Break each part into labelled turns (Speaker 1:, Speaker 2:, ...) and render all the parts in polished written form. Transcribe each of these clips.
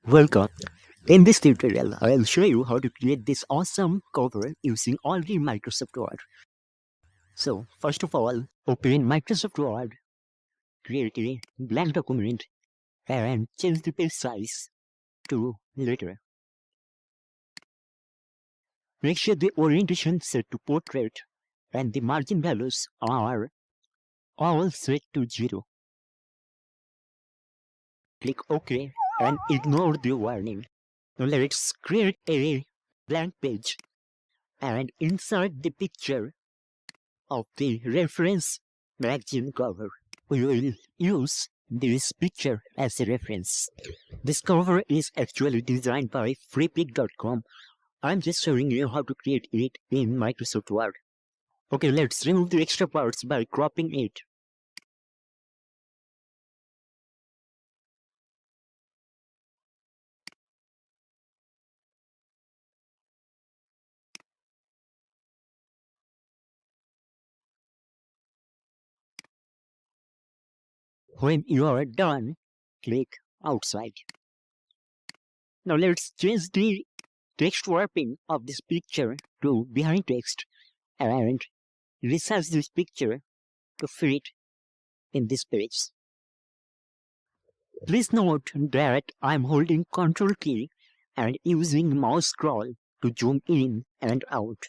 Speaker 1: Welcome. In this tutorial, I will show you how to create this awesome cover using only Microsoft Word. So, first of all, open Microsoft Word, create a blank document, and change the page size to letter. Make sure the orientation set to portrait and the margin values are all set to 0. Click OK and ignore the warning. Now let's create a blank page and insert the picture of the reference magazine cover. We will use this picture as a reference. This cover is actually designed by freepik.com. I'm just showing you how to create it in Microsoft Word. Okay, let's remove the extra parts by cropping it. When you are done, click outside. Now let's change the text wrapping of this picture to behind text and resize this picture to fit in this page. Please note that I'm holding Ctrl key and using mouse scroll to zoom in and out.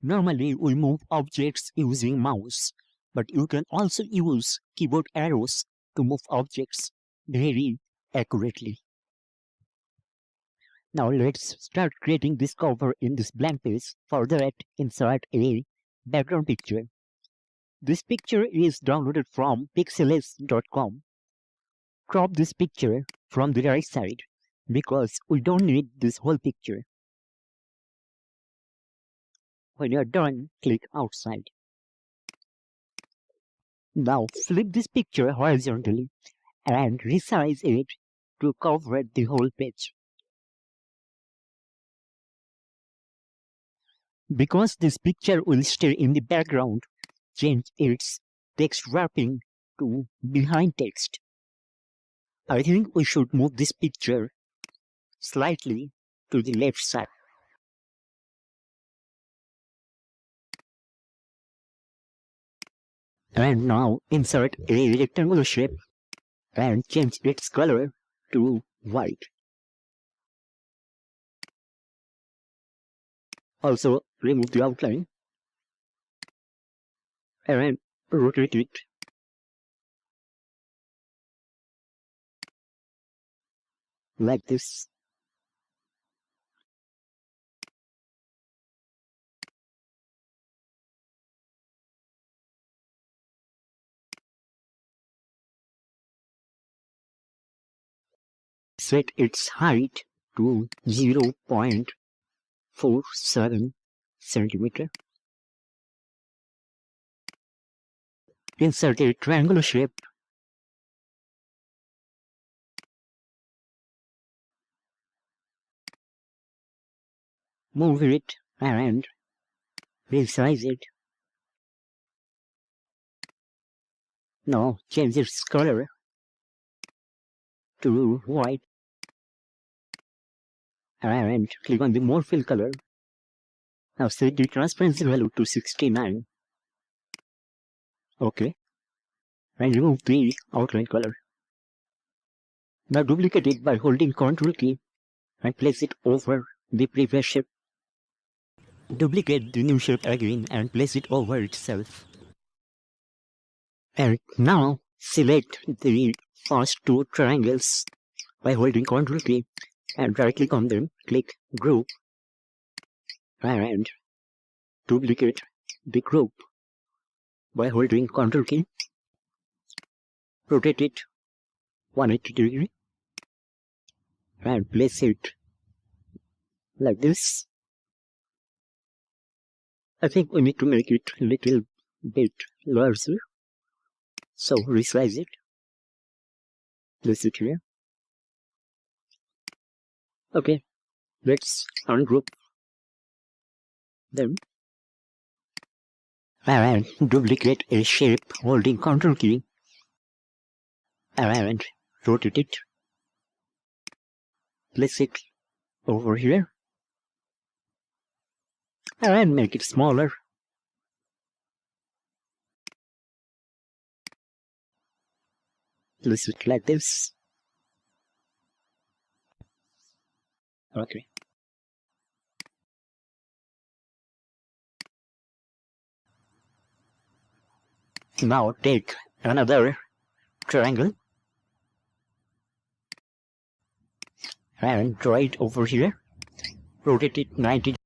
Speaker 1: Normally we move objects using mouse, but you can also use keyboard arrows to move objects very accurately. Now let's start creating this cover in this blank page. For that, insert a background picture. This picture is downloaded from pixels.com. Crop this picture from the right side because we don't need this whole picture. When you're done, click outside. Now flip this picture horizontally and resize it to cover the whole page. Because this picture will stay in the background, change its text wrapping to behind text. I think we should move this picture slightly to the left side. And now insert a rectangular shape and change its color to white. Also remove the outline and rotate it. Like this. Set its height to 0.47 centimeter. Insert a triangular shape move it and resize it. Now change its color to white and click on the more fill color. Now set the transparency value to 69. Okay. And remove the outline color. Now duplicate it by holding Ctrl key and place it over the previous shape. Duplicate the new shape again and place it over itself. And now select the first two triangles by holding Ctrl key and right click on them, click group and duplicate the group by holding Ctrl key, rotate it 180 degree and place it like this. I think we need to make it a little bit larger, so resize it, place it here. Okay, let's ungroup them and duplicate a shape holding Ctrl key and rotate it, place it over here, and make it smaller. Place it like this. Okay. Now take another triangle and draw it over here. Rotate it 90